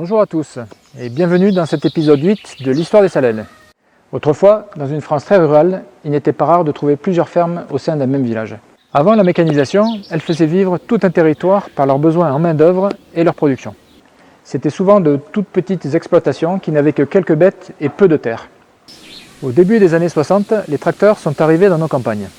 Bonjour à tous et bienvenue dans cet épisode 8 de l'histoire des Salelles. Autrefois, dans une France très rurale, il n'était pas rare de trouver plusieurs fermes au sein d'un même village. Avant la mécanisation, elles faisaient vivre tout un territoire par leurs besoins en main-d'œuvre et leur production. C'était souvent de toutes petites exploitations qui n'avaient que quelques bêtes et peu de terre. Au début des années 60, les tracteurs sont arrivés dans nos campagnes.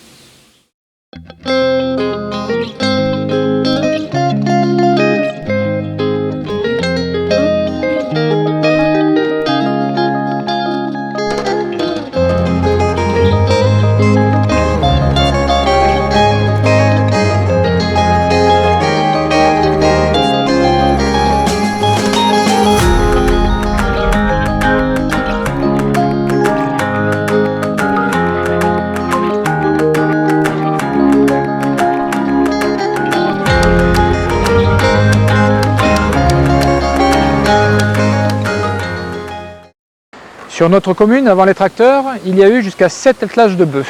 Sur notre commune, avant les tracteurs, il y a eu jusqu'à 7 attelages de bœufs.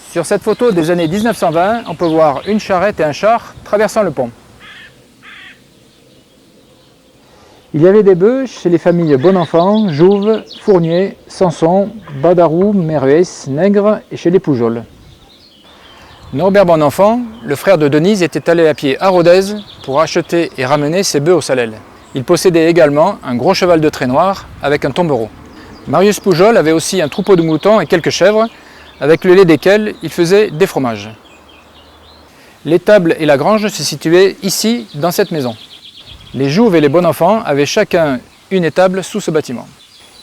Sur cette photo des années 1920, on peut voir une charrette et un char traversant le pont. Il y avait des bœufs chez les familles Bonenfant, Jouve, Fournier, Sanson, Badarou, Meruès, Nègre et chez les Poujols. Norbert Bonenfant, le frère de Denise, était allé à pied à Rodez pour acheter et ramener ses bœufs aux Salelles. Il possédait également un gros cheval de trait noir avec un tombereau. Marius Poujol avait aussi un troupeau de moutons et quelques chèvres, avec le lait desquels il faisait des fromages. L'étable et la grange se situaient ici, dans cette maison. Les Jouves et les Bonenfant avaient chacun une étable sous ce bâtiment.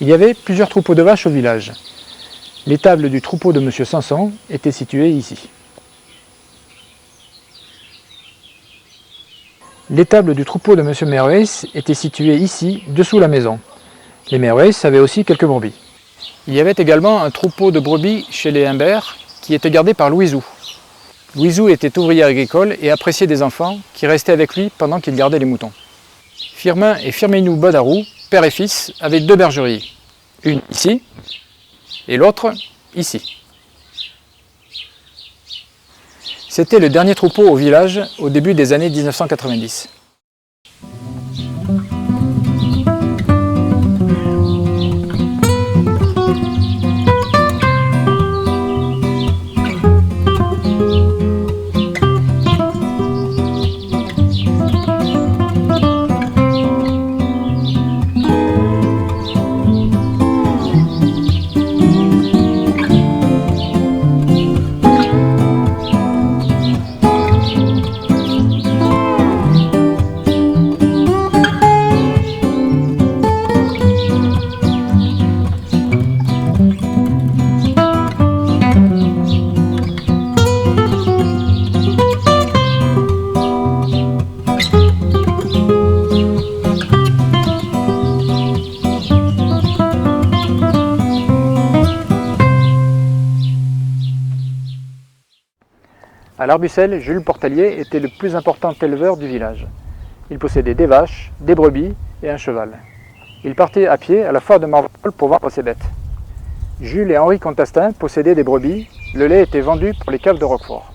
Il y avait plusieurs troupeaux de vaches au village. L'étable du troupeau de M. Sanson était située ici. L'étable du troupeau de M. Meruès était située ici, dessous la maison. Les Meruès avaient aussi quelques brebis. Il y avait également un troupeau de brebis chez les Humbert qui était gardé par Louisou. Louisou était ouvrier agricole et appréciait des enfants qui restaient avec lui pendant qu'il gardait les moutons. Firmin et Firminou Badarou, père et fils, avaient deux bergeries. Une ici et l'autre ici. C'était le dernier troupeau au village au début des années 1990. À l'Arbucel, Jules Portalier était le plus important éleveur du village. Il possédait des vaches, des brebis et un cheval. Il partait à pied à la foire de Marvejols pour vendre ses bêtes. Jules et Henri Contastin possédaient des brebis, le lait était vendu pour les caves de Roquefort.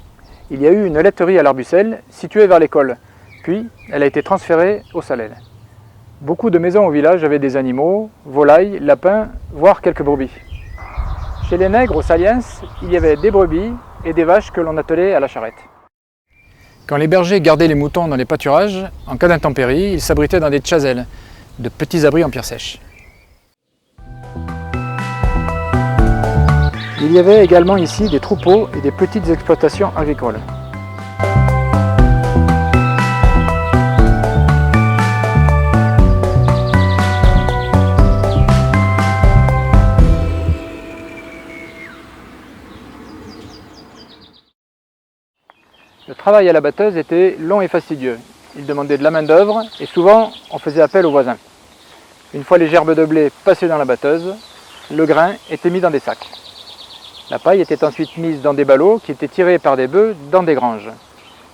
Il y a eu une laiterie à l'Arbucel, située vers l'école, puis elle a été transférée aux Salelles. Beaucoup de maisons au village avaient des animaux, volailles, lapins, voire quelques brebis. Chez les Nègres, aux Saliens, il y avait des brebis et des vaches que l'on attelait à la charrette. Quand les bergers gardaient les moutons dans les pâturages, en cas d'intempéries, ils s'abritaient dans des tchazelles, de petits abris en pierre sèche. Il y avait également ici des troupeaux et des petites exploitations agricoles. Le travail à la batteuse était long et fastidieux. Il demandait de la main-d'œuvre et souvent on faisait appel aux voisins. Une fois les gerbes de blé passées dans la batteuse, le grain était mis dans des sacs. La paille était ensuite mise dans des ballots qui étaient tirés par des bœufs dans des granges.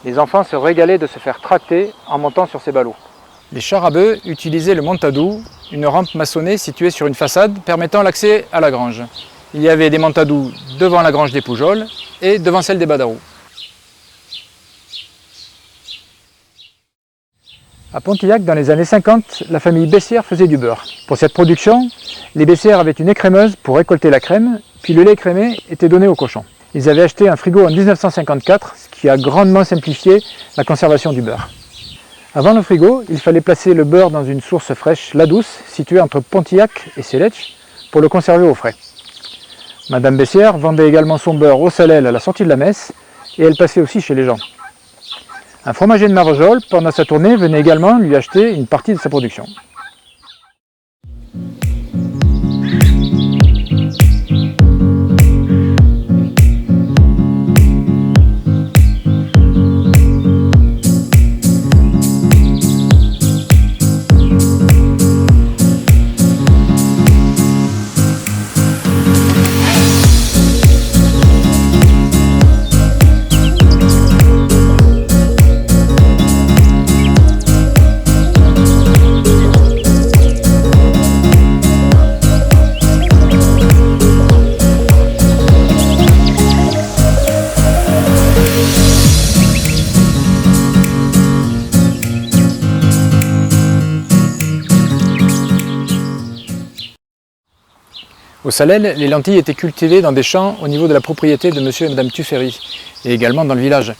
Les enfants se régalaient de se faire tracter en montant sur ces ballots. Les chars à bœufs utilisaient le montadou, une rampe maçonnée située sur une façade permettant l'accès à la grange. Il y avait des montadous devant la grange des Poujols et devant celle des Badarou. À Pontillac, dans les années 50, la famille Bessières faisait du beurre. Pour cette production, les Bessières avaient une écrémeuse pour récolter la crème, puis le lait écrémé était donné aux cochons. Ils avaient acheté un frigo en 1954, ce qui a grandement simplifié la conservation du beurre. Avant le frigo, il fallait placer le beurre dans une source fraîche, la Douce, située entre Pontillac et Séletch, pour le conserver au frais. Madame Bessières vendait également son beurre au Salel à la sortie de la messe, et elle passait aussi chez les gens. Un fromager de Marvejols, pendant sa tournée, venait également lui acheter une partie de sa production. Au Salel, les lentilles étaient cultivées dans des champs au niveau de la propriété de monsieur et madame Tuffery, et également dans le village.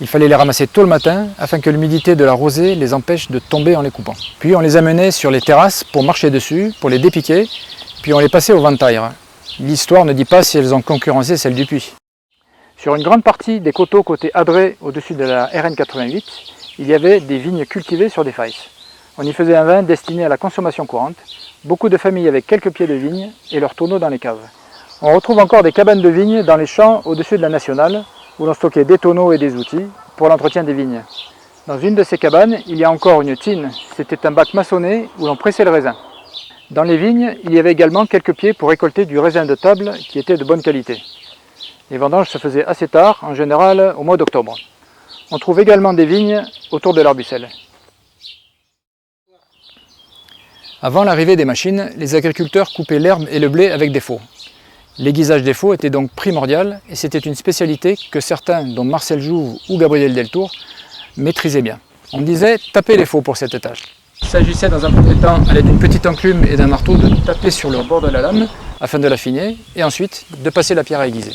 Il fallait les ramasser tôt le matin afin que l'humidité de la rosée les empêche de tomber en les coupant. Puis on les amenait sur les terrasses pour marcher dessus, pour les dépiquer, puis on les passait au ventaire. L'histoire ne dit pas si elles ont concurrencé celles du puits. Sur une grande partie des coteaux côté Adré, au-dessus de la RN 88, il y avait des vignes cultivées sur des failles. On y faisait un vin destiné à la consommation courante. Beaucoup de familles avec quelques pieds de vigne et leurs tonneaux dans les caves. On retrouve encore des cabanes de vignes dans les champs au-dessus de la Nationale, où l'on stockait des tonneaux et des outils pour l'entretien des vignes. Dans une de ces cabanes, il y a encore une tine. C'était un bac maçonné où l'on pressait le raisin. Dans les vignes, il y avait également quelques pieds pour récolter du raisin de table qui était de bonne qualité. Les vendanges se faisaient assez tard, en général au mois d'octobre. On trouve également des vignes autour de l'Arbucel. Avant l'arrivée des machines, les agriculteurs coupaient l'herbe et le blé avec des faux. L'aiguisage des faux était donc primordial et c'était une spécialité que certains, dont Marcel Jouve ou Gabriel Deltour, maîtrisaient bien. On disait taper les faux pour cette tâche. Il s'agissait dans un premier temps, à l'aide d'une petite enclume et d'un marteau, de taper sur le bord de la lame afin de l'affiner et ensuite de passer la pierre à aiguiser.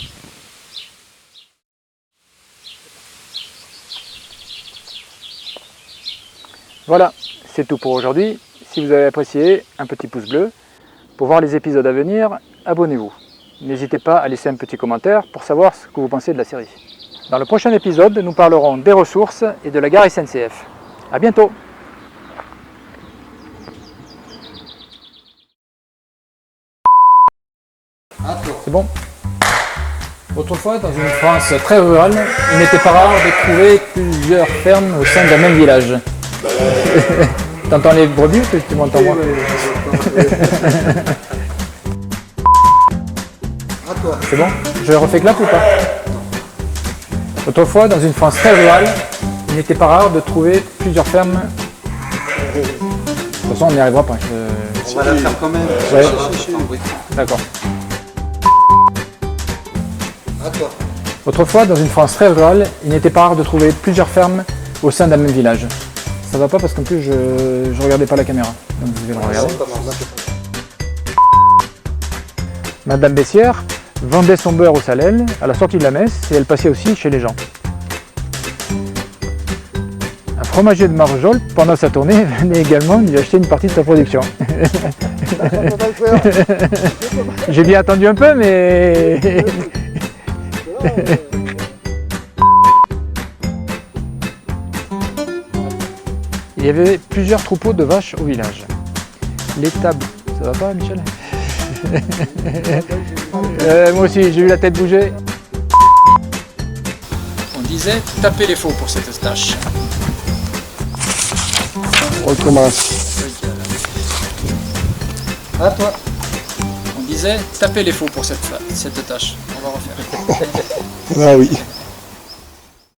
Voilà, c'est tout pour aujourd'hui. Si vous avez apprécié, un petit pouce bleu. Pour voir les épisodes à venir, abonnez-vous. N'hésitez pas à laisser un petit commentaire pour savoir ce que vous pensez de la série. Dans le prochain épisode, nous parlerons des ressources et de la gare SNCF. A bientôt! C'est bon. Autrefois, dans une France très rurale, il n'était pas rare de trouver plusieurs fermes au sein d'un même village. T'entends les brebis ou tu m'entends moi? C'est bon? Je refais clap ou pas? Autrefois, dans une France très rurale, il n'était pas rare de trouver plusieurs fermes. De toute façon, on n'y arrivera pas. On va la faire quand même. Ouais. D'accord. Autrefois, dans une France très rurale, il n'était pas rare de trouver plusieurs fermes au sein d'un même village. Ça va pas parce qu'en plus je regardais pas la caméra, donc vous devez le regarder. Madame Bessières vendait son beurre au Salel à la sortie de la messe et elle passait aussi chez les gens. Un fromager de Marvejols, pendant sa tournée, venait également lui acheter une partie de sa production. J'ai bien attendu un peu, mais... Il y avait plusieurs troupeaux de vaches au village. L'étable, ça va pas Michel? Moi aussi, j'ai eu la tête bouger. On disait taper les faux pour cette tâche. On recommence. À toi. On disait taper les faux pour cette tâche. On va refaire. Ah oui.